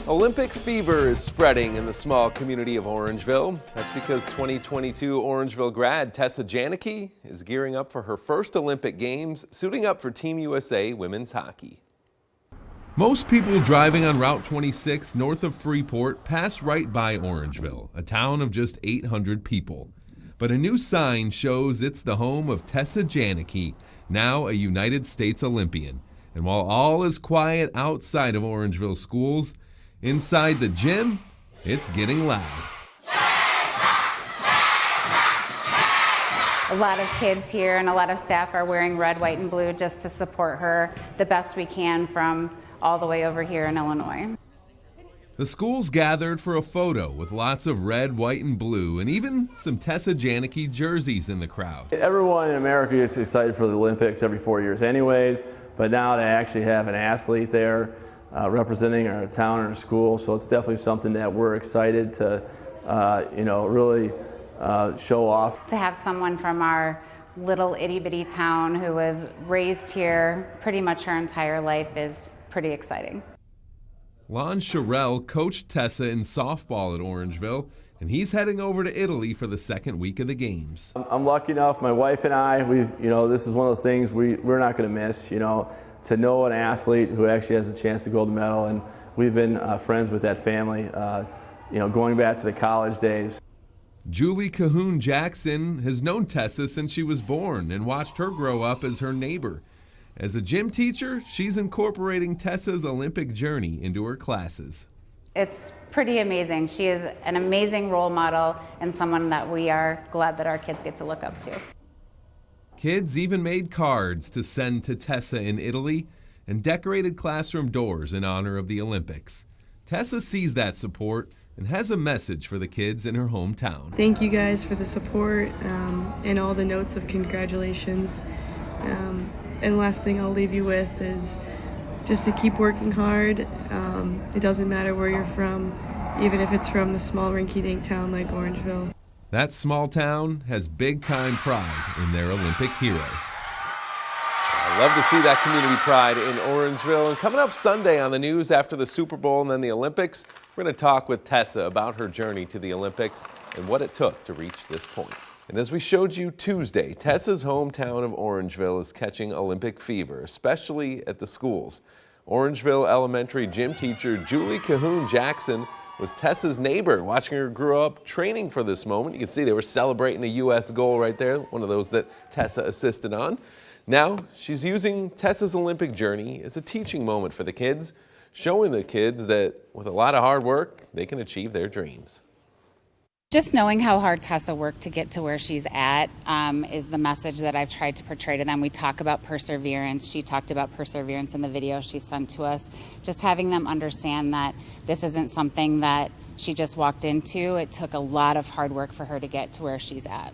Olympic fever is spreading in the small community of Orangeville. That's because 2022 Orangeville grad Tessa Janecke is gearing up for her first Olympic Games, suiting up for Team USA women's hockey. Most people driving on Route 26 north of Freeport pass right by Orangeville, a town of just 800 people. But a new sign shows it's the home of Tessa Janecke, now a United States Olympian. And while all is quiet outside of Orangeville schools, inside the gym, it's getting loud. A lot of kids here and a lot of staff are wearing red, white, and blue just to support her the best we can from all the way over here in Illinois. The schools gathered for a photo with lots of red, white, and blue, and even some Tessa Janecke jerseys in the crowd. Everyone in America gets excited for the Olympics every 4 years anyways, but now to actually have an athlete there representing our town and our school, so it's definitely something that we're excited to really show off. To have someone from our little itty-bitty town who was raised here pretty much her entire life is pretty exciting. Lon Sherrill coached Tessa in softball at Orangeville, and he's heading over to Italy for the second week of the games. I'm lucky enough, my wife and I, this is one of those things we're not going to miss, to know an athlete who actually has a chance to gold medal, and we've been friends with that family, going back to the college days. Julie Cahoon Jackson has known Tessa since she was born and watched her grow up as her neighbor. As a gym teacher, she's incorporating Tessa's Olympic journey into her classes. It's pretty amazing. She is an amazing role model and someone that we are glad that our kids get to look up to. Kids even made cards to send to Tessa in Italy and decorated classroom doors in honor of the Olympics. Tessa sees that support and has a message for the kids in her hometown. Thank you guys for the support and all the notes of congratulations. And last thing I'll leave you with is just to keep working hard. It doesn't matter where you're from, even if it's from the small rinky-dink town like Orangeville. That small town has big-time pride in their Olympic hero. I love to see that community pride in Orangeville. And coming up Sunday on the news after the Super Bowl and then the Olympics, we're going to talk with Tessa about her journey to the Olympics and what it took to reach this point. And as we showed you Tuesday, Tessa's hometown of Orangeville is catching Olympic fever, especially at the schools. Orangeville Elementary gym teacher Julie Cahoon Jackson was Tessa's neighbor, watching her grow up training for this moment. You can see they were celebrating the U.S. goal right there, one of those that Tessa assisted on. Now she's using Tessa's Olympic journey as a teaching moment for the kids, showing the kids that with a lot of hard work, they can achieve their dreams. Just knowing how hard Tessa worked to get to where she's at is the message that I've tried to portray to them. We talk about perseverance. She talked about perseverance in the video she sent to us. Just having them understand that this isn't something that she just walked into. It took a lot of hard work for her to get to where she's at.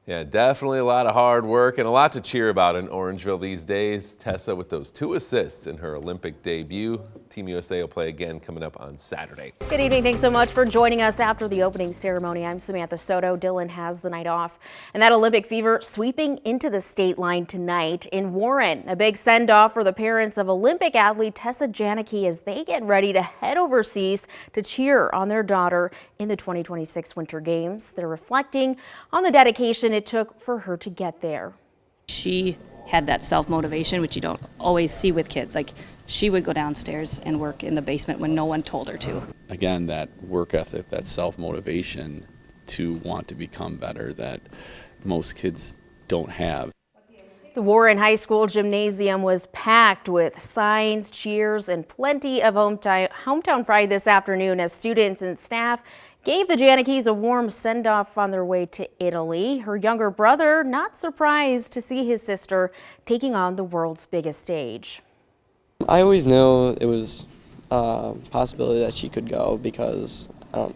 Yeah, definitely a lot of hard work and a lot to cheer about in Orangeville these days. Tessa with those 2 assists in her Olympic debut. Team USA will play again coming up on Saturday. Good evening. Thanks so much for joining us after the opening ceremony. I'm Samantha Soto. Dylan has the night off. And that Olympic fever sweeping into the state line tonight in Warren. A big send-off for the parents of Olympic athlete Tessa Janecke as they get ready to head overseas to cheer on their daughter in the 2026 Winter Games. They're reflecting on the dedication it took for her to get there. She had that self-motivation, which you don't always see with kids. Like, she would go downstairs and work in the basement when no one told her to. Again, that work ethic, that self-motivation to want to become better that most kids don't have. The Warren High School gymnasium was packed with signs, cheers, and plenty of hometown pride this afternoon as students and staff gave the Janeckes a warm send-off on their way to Italy. Her younger brother not surprised to see his sister taking on the world's biggest stage. I always knew it was a possibility that she could go because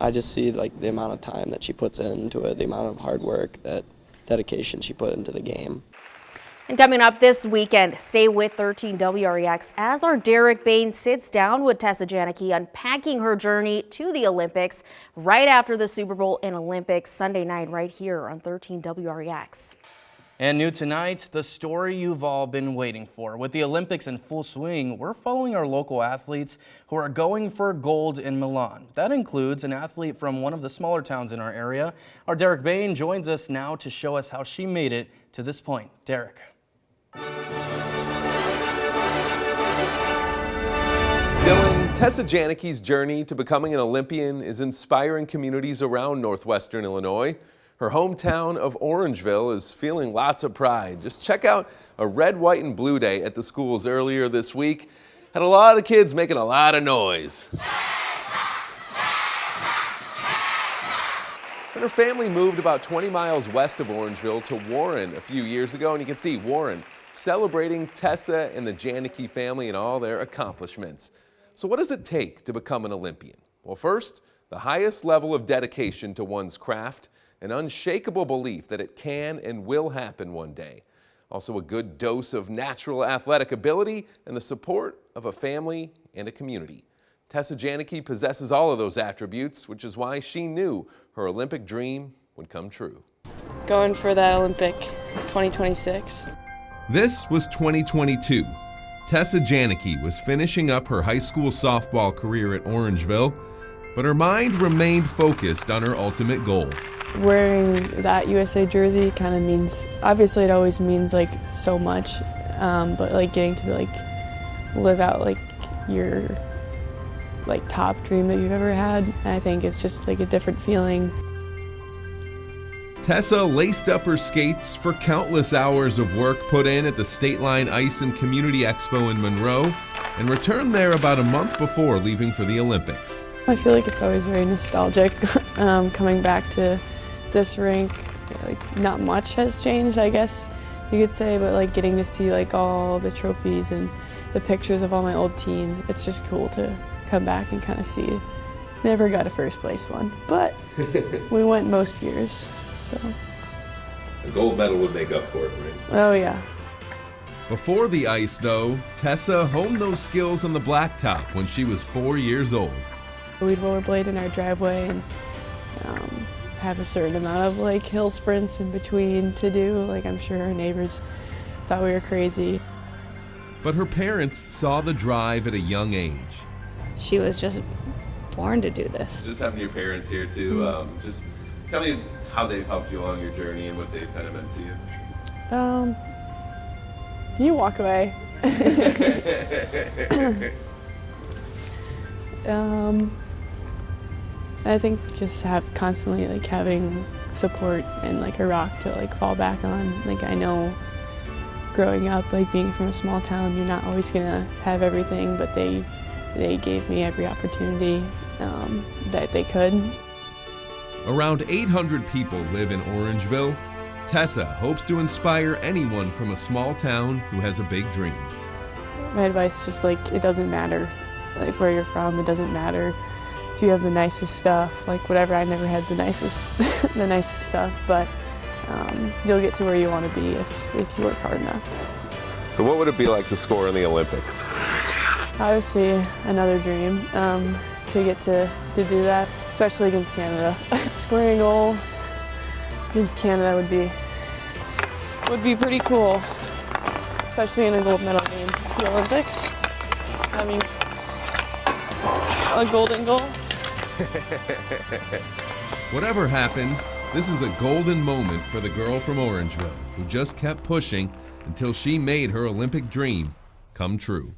I just see like the amount of time that she puts into it, the amount of hard work, that dedication she put into the game. And coming up this weekend, stay with 13 WREX as our Derek Bain sits down with Tessa Janecke unpacking her journey to the Olympics right after the Super Bowl and Olympics Sunday night right here on 13 WREX. And new tonight, the story you've all been waiting for. With the Olympics in full swing, we're following our local athletes who are going for gold in Milan. That includes an athlete from one of the smaller towns in our area. Our Derek Bain joins us now to show us how she made it to this point. Derek. Dylan, Tessa Janecke's journey to becoming an Olympian is inspiring communities around northwestern Illinois. Her hometown of Orangeville is feeling lots of pride. Just check out a red, white, and blue day at the schools earlier this week. Had a lot of kids making a lot of noise. And her family moved about 20 miles west of Orangeville to Warren a few years ago, and you can see Warren celebrating Tessa and the Janecke family and all their accomplishments. So what does it take to become an Olympian? Well, first, the highest level of dedication to one's craft, an unshakable belief that it can and will happen one day. Also a good dose of natural athletic ability and the support of a family and a community. Tessa Janecke possesses all of those attributes, which is why she knew her Olympic dream would come true. Going for that Olympic 2026. This was 2022. Tessa Janecke was finishing up her high school softball career at Orangeville, but her mind remained focused on her ultimate goal. Wearing that USA jersey kind of means, obviously it always means like so much, but like getting to like live out like your like top dream that you've ever had, I think it's just like a different feeling. Tessa laced up her skates for countless hours of work put in at the State Line Ice and Community Expo in Monroe and returned there about a month before leaving for the Olympics. I feel like it's always very nostalgic coming back to this rink. Like, not much has changed, I guess you could say, but like getting to see like all the trophies and the pictures of all my old teams, it's just cool to come back and kind of see. Never got a first place one, but we went most years, so. A gold medal would make up for it, right? Oh yeah. Before the ice, though, Tessa honed those skills on the blacktop when she was 4 years old. We'd rollerblade in our driveway and have a certain amount of like hill sprints in between to do. Like, I'm sure our neighbors thought we were crazy. But her parents saw the drive at a young age. She was just born to do this. Just having your parents here too, just tell me how they've helped you along your journey and what they've kind of meant to you. You walk away. I think just constantly like having support and like a rock to like fall back on. Like, I know growing up, like being from a small town, you're not always gonna have everything, but they gave me every opportunity that they could. Around 800 people live in Orangeville. Tessa hopes to inspire anyone from a small town who has a big dream. My advice is just like, it doesn't matter like where you're from, it doesn't matter if you have the nicest stuff, like whatever. I never had the nicest the nicest stuff, but you'll get to where you want to be if you work hard enough. So what would it be like to score in the Olympics? Obviously another dream to get to do that, especially against Canada. Scoring a goal against Canada would be pretty cool, especially in a gold medal game at the Olympics. I mean, a golden goal. Whatever happens, this is a golden moment for the girl from Orangeville who just kept pushing until she made her Olympic dream come true.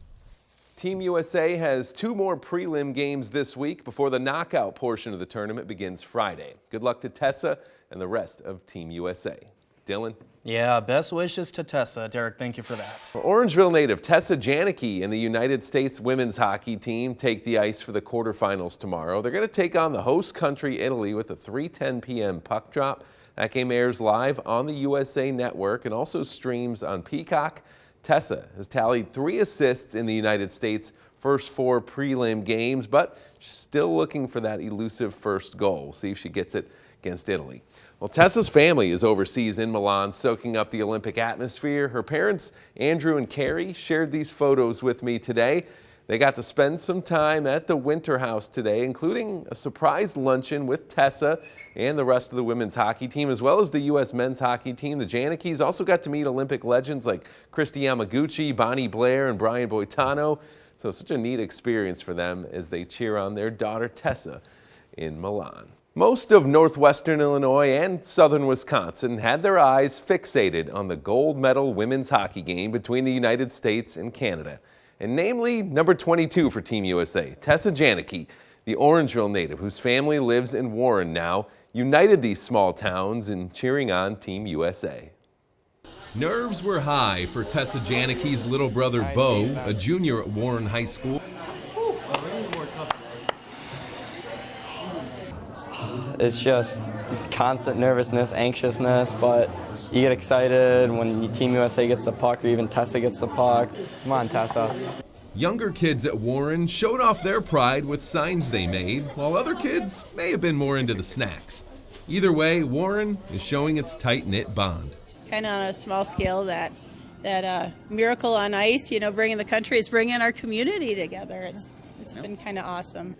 Team USA has 2 more prelim games this week before the knockout portion of the tournament begins Friday. Good luck to Tessa and the rest of Team USA. Dylan? Yeah, best wishes to Tessa. Derek, thank you for that. Orangeville native Tessa Janecke and the United States women's hockey team take the ice for the quarterfinals tomorrow. They're going to take on the host country, Italy, with a 3:10 p.m. puck drop. That game airs live on the USA Network and also streams on Peacock. Tessa has tallied 3 assists in the United States' first 4 prelim games, but she's still looking for that elusive first goal. We'll see if she gets it against Italy. Well, Tessa's family is overseas in Milan, soaking up the Olympic atmosphere. Her parents, Andrew and Carrie, shared these photos with me today. They got to spend some time at the Winter House today, including a surprise luncheon with Tessa and the rest of the women's hockey team, as well as the U.S. men's hockey team. The Janeckes also got to meet Olympic legends like Christy Yamaguchi, Bonnie Blair, and Brian Boitano. So such a neat experience for them as they cheer on their daughter Tessa in Milan. Most of northwestern Illinois and southern Wisconsin had their eyes fixated on the gold medal women's hockey game between the United States and Canada, and namely number 22 for Team USA, Tessa Janecke, the Orangeville native whose family lives in Warren now, united these small towns in cheering on Team USA. Nerves were high for Tessa Janecke's little brother Bo, a junior at Warren High School. It's just constant nervousness, anxiousness, but you get excited when Team USA gets the puck or even Tessa gets the puck. Come on, Tessa. Younger kids at Warren showed off their pride with signs they made, while other kids may have been more into the snacks. Either way, Warren is showing its tight-knit bond. Kind of on a small scale, that miracle on ice, bringing the country is bringing our community together. It's been kind of awesome.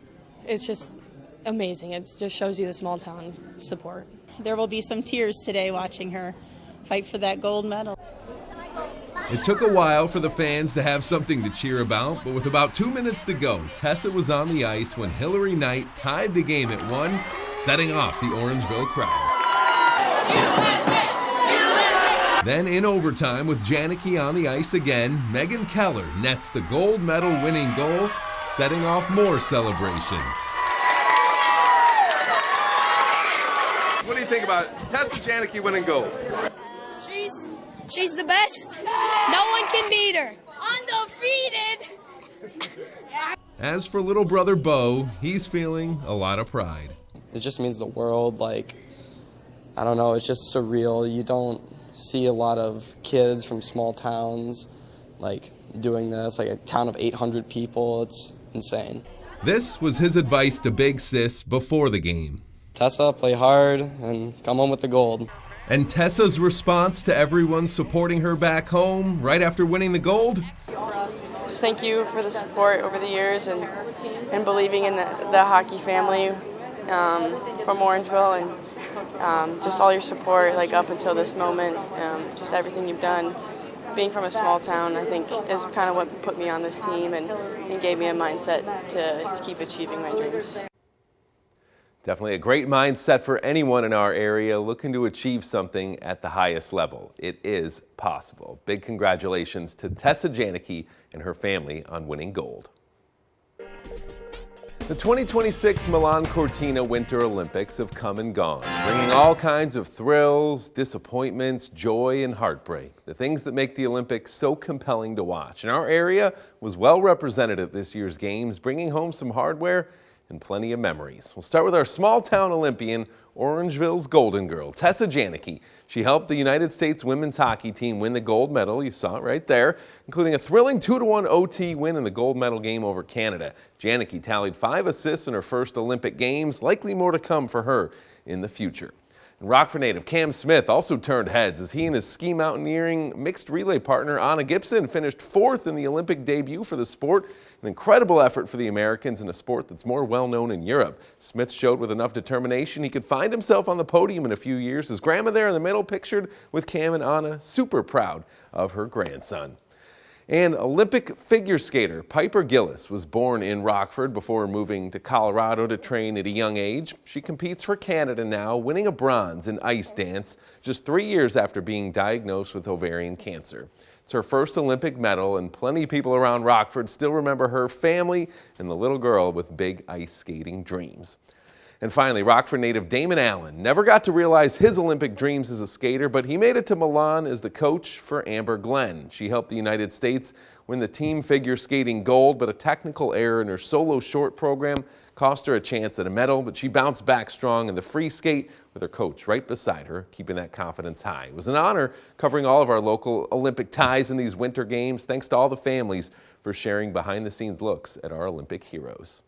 It's just amazing. It just shows you the small town support. There will be some tears today watching her fight for that gold medal. It took a while for the fans to have something to cheer about, but with about 2 minutes to go, Tessa was on the ice when Hillary Knight tied the game at 1, setting off the Orangeville crowd. USA! Then in overtime with Janecke on the ice again, Megan Keller nets the gold medal winning goal, setting off more celebrations. What do you think about Tessa Janecke winning gold? She's the best. No one can beat her. Undefeated. As for little brother Bo, he's feeling a lot of pride. It just means the world. Like, I don't know, it's just surreal. You don't see a lot of kids from small towns like doing this, like a town of 800 people. It's insane. This was his advice to Big Sis before the game. Tessa, play hard and come home with the gold. And Tessa's response to everyone supporting her back home right after winning the gold? Just thank you for the support over the years and believing in the hockey family from Orangeville, and just all your support like up until this moment, just everything you've done. Being from a small town, I think, is kind of what put me on this team and gave me a mindset to keep achieving my dreams. Definitely a great mindset for anyone in our area looking to achieve something at the highest level. It is possible. Big congratulations to Tessa Janecke and her family on winning gold. The 2026 Milan-Cortina Winter Olympics have come and gone, bringing all kinds of thrills, disappointments, joy, and heartbreak, the things that make the Olympics so compelling to watch. And our area was well represented at this year's Games, bringing home some hardware and plenty of memories. We'll start with our small-town Olympian, Orangeville's Golden Girl, Tessa Janecke. She helped the United States women's hockey team win the gold medal, you saw it right there, including a thrilling 2-1 OT win in the gold medal game over Canada. Janecke tallied 5 assists in her first Olympic Games, likely more to come for her in the future. And Rockford native Cam Smith also turned heads as he and his ski mountaineering mixed relay partner Anna Gibson finished 4th in the Olympic debut for the sport. An incredible effort for the Americans in a sport that's more well known in Europe. Smith showed with enough determination he could find himself on the podium in a few years. His grandma there in the middle pictured with Cam and Anna, super proud of her grandson. And Olympic figure skater Piper Gillis was born in Rockford before moving to Colorado to train at a young age. She competes for Canada now, winning a bronze in ice dance just 3 years after being diagnosed with ovarian cancer. It's her first Olympic medal, and plenty of people around Rockford still remember her family and the little girl with big ice skating dreams. And finally, Rockford native Damon Allen never got to realize his Olympic dreams as a skater, but he made it to Milan as the coach for Amber Glenn. She helped the United States win the team figure skating gold, but a technical error in her solo short program cost her a chance at a medal, but she bounced back strong in the free skate with her coach right beside her, keeping that confidence high. It was an honor covering all of our local Olympic ties in these winter games. Thanks to all the families for sharing behind-the-scenes looks at our Olympic heroes.